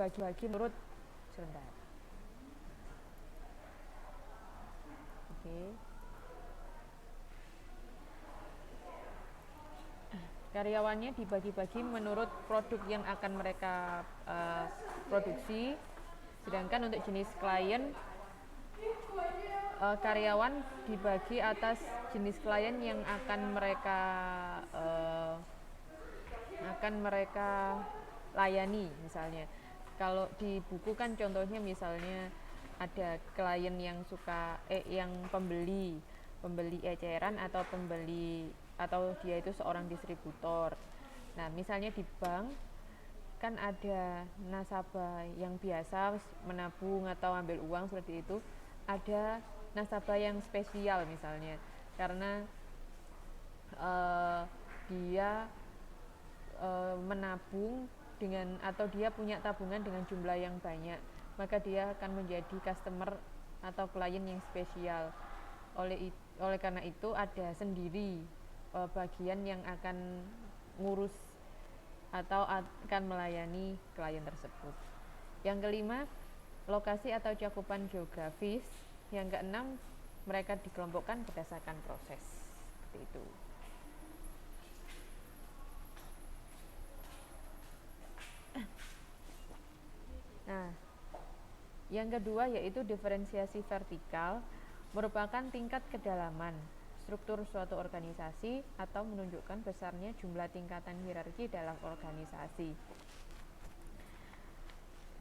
dibagi-bagi menurut sebentar. Oke. Karyawannya dibagi-bagi menurut produk yang akan mereka produksi. Sedangkan untuk jenis klien, karyawan dibagi atas jenis klien yang akan mereka layani. Misalnya kalau di buku kan contohnya misalnya ada klien yang yang pembeli eceran atau dia itu seorang distributor. Nah, misalnya di bank kan ada nasabah yang biasa menabung atau ambil uang seperti itu, ada nasabah yang spesial misalnya karena dia menabung atau dia punya tabungan dengan jumlah yang banyak, maka dia akan menjadi customer atau klien yang spesial. Oleh karena itu ada sendiri bagian yang akan ngurus atau akan melayani klien tersebut. Yang kelima, lokasi atau cakupan geografis. Yang keenam, mereka dikelompokkan berdasarkan proses. Seperti itu. Nah, yang kedua yaitu diferensiasi vertikal, merupakan tingkat kedalaman struktur suatu organisasi atau menunjukkan besarnya jumlah tingkatan hierarki dalam organisasi.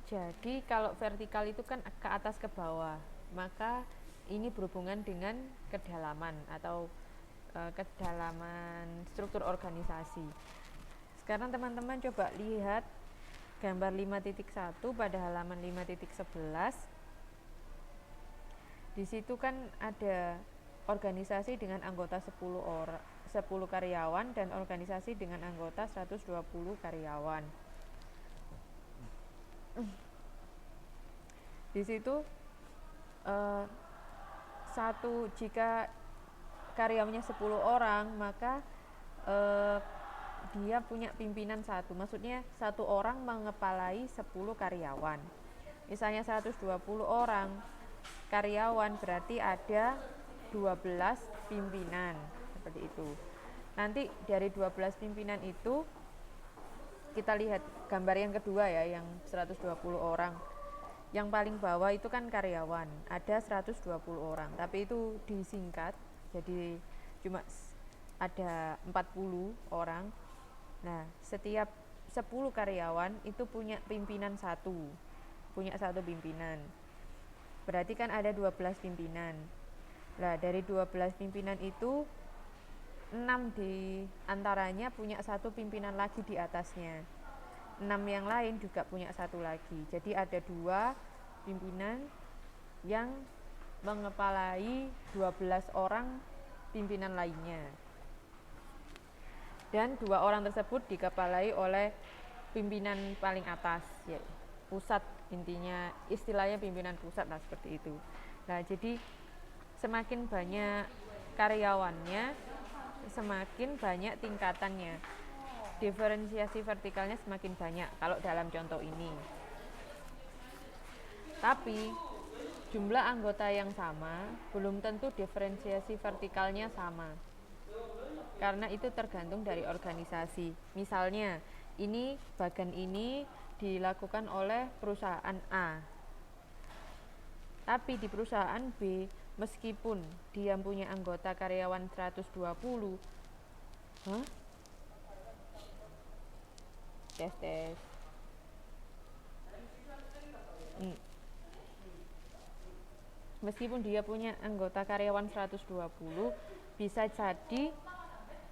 Jadi kalau vertikal itu kan ke atas ke bawah, maka ini berhubungan dengan kedalaman atau kedalaman struktur organisasi. Sekarang teman-teman coba lihat gambar 5.1 pada halaman 5.11. Di situ kan ada organisasi dengan anggota 10 karyawan dan organisasi dengan anggota 120 karyawan. Di situ jika karyawannya 10 orang, maka dia punya pimpinan satu. Maksudnya satu orang mengepalai 10 karyawan. Misalnya 120 orang karyawan, berarti ada 12 pimpinan, seperti itu. Nanti dari 12 pimpinan itu kita lihat gambar yang kedua ya, yang 120 orang. Yang paling bawah itu kan karyawan, ada 120 orang, tapi itu disingkat jadi cuma ada 40 orang. Nah, setiap 10 karyawan itu punya satu pimpinan. Berarti kan ada 12 pimpinan. Nah, dari 12 pimpinan itu 6 di antaranya punya satu pimpinan lagi di atasnya. 6 yang lain juga punya satu lagi. Jadi ada 2 pimpinan yang mengepalai 12 orang pimpinan lainnya. Dan 2 orang tersebut dikepalai oleh pimpinan paling atas, ya, pusat, intinya istilahnya pimpinan pusat lah, seperti itu. Nah, jadi semakin banyak karyawannya, semakin banyak tingkatannya. Diferensiasi vertikalnya semakin banyak kalau dalam contoh ini. Tapi jumlah anggota yang sama belum tentu diferensiasi vertikalnya sama, karena itu tergantung dari organisasi. Misalnya bagian ini dilakukan oleh perusahaan A, tapi di perusahaan B meskipun dia punya anggota karyawan 120, tes. Meskipun dia punya anggota karyawan 120, bisa jadi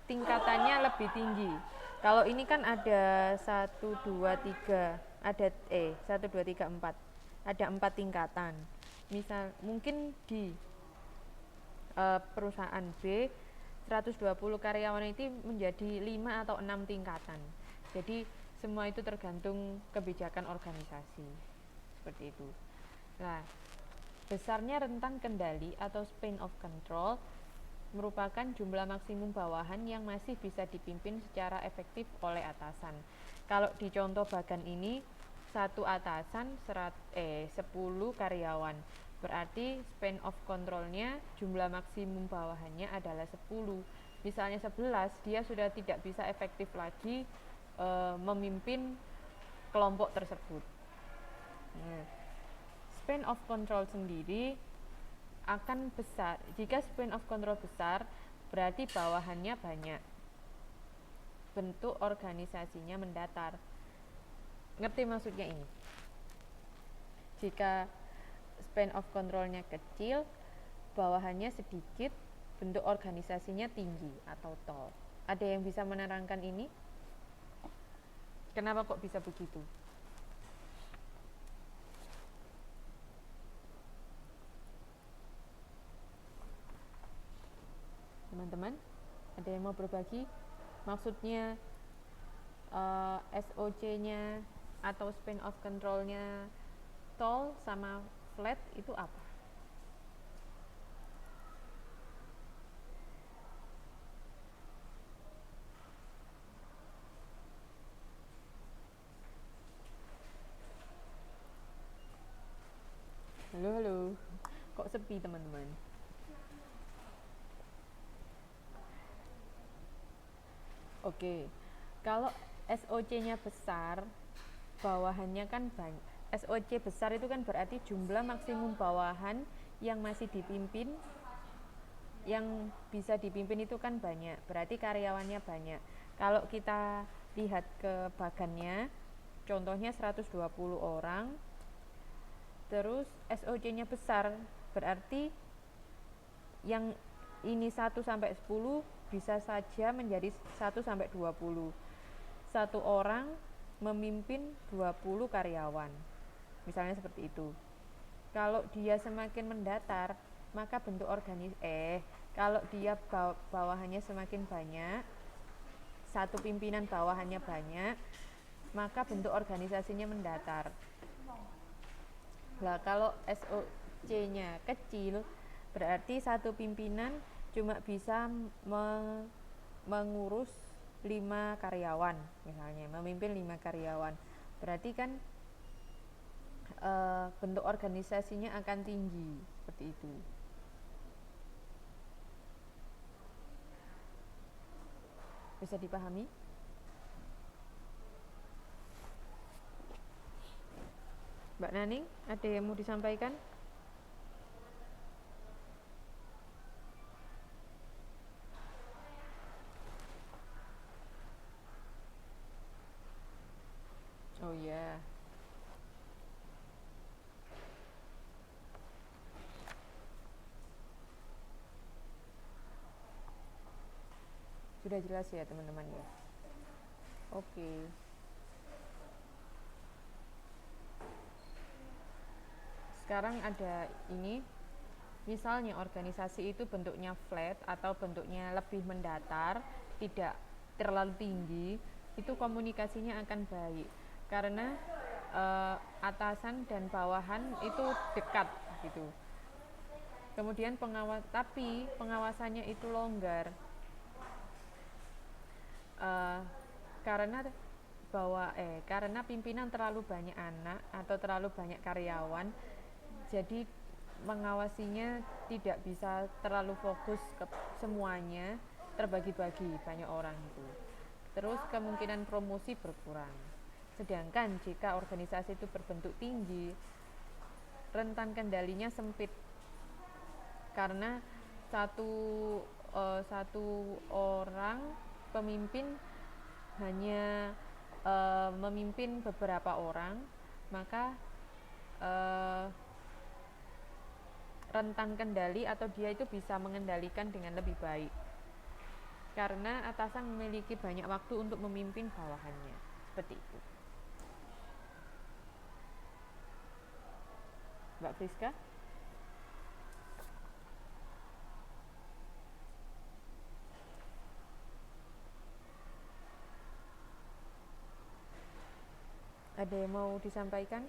tingkatannya lebih tinggi. Kalau ini kan ada 1, 2, 3, ada 1, 2, 3, 4. Ada 4 tingkatan. Mungkin di perusahaan B 120 karyawan itu menjadi 5 atau 6 tingkatan. Jadi semua itu tergantung kebijakan organisasi. Seperti itu. Nah, besarnya rentang kendali atau span of control merupakan jumlah maksimum bawahan yang masih bisa dipimpin secara efektif oleh atasan. Kalau di contoh bagan ini satu atasan 10 karyawan. Berarti span of controlnya jumlah maksimum bawahannya adalah 10. Misalnya 11, dia sudah tidak bisa efektif lagi memimpin kelompok tersebut. Span of control sendiri akan besar. Jika span of control besar, berarti bawahannya banyak. Bentuk organisasinya mendatar. Ngerti maksudnya ini? Jika span of controlnya kecil, bawahannya sedikit, bentuk organisasinya tinggi atau tall. Ada yang bisa menerangkan ini? Kenapa kok bisa begitu? Teman-teman, ada yang mau berbagi? Maksudnya SOC-nya atau span of control-nya tall sama flat itu apa? Halo, kok sepi teman-teman? Oke, kalau SOC-nya besar, bawahannya kan banyak. SOC besar itu kan berarti jumlah maksimum bawahan yang masih dipimpin, yang bisa dipimpin itu kan banyak, berarti karyawannya banyak. Kalau kita lihat ke bagannya, contohnya 120 orang, terus SOC-nya besar, berarti yang ini 1 sampai 10 bisa saja menjadi 1 sampai 20. Satu orang memimpin 20 karyawan. Misalnya seperti itu. Kalau dia semakin mendatar, maka bentuk kalau dia bawahannya semakin banyak, satu pimpinan bawahannya banyak, maka bentuk organisasinya mendatar. Nah, kalau SOC-nya kecil, berarti satu pimpinan cuma bisa mengurus 5 karyawan, misalnya memimpin 5 karyawan. Berarti kan bentuk organisasinya akan tinggi, seperti itu. Bisa dipahami? Mbak Naning, ada yang mau disampaikan? Oh ya. Sudah jelas ya teman-teman ya. Oke. Sekarang ada ini, misalnya organisasi itu bentuknya flat atau bentuknya lebih mendatar, tidak terlalu tinggi, itu komunikasinya akan baik karena atasan dan bawahan itu dekat gitu. Kemudian tapi pengawasannya itu longgar karena pimpinan terlalu banyak anak atau terlalu banyak karyawan, jadi mengawasinya tidak bisa terlalu fokus ke semuanya, terbagi-bagi banyak orang itu. Terus kemungkinan promosi berkurang. Sedangkan jika organisasi itu berbentuk tinggi, rentan kendalinya sempit karena satu orang pemimpin hanya memimpin beberapa orang, maka rentan kendali atau dia itu bisa mengendalikan dengan lebih baik karena atasan memiliki banyak waktu untuk memimpin bawahannya, seperti itu. Mbak Friska? Ada yang mau disampaikan?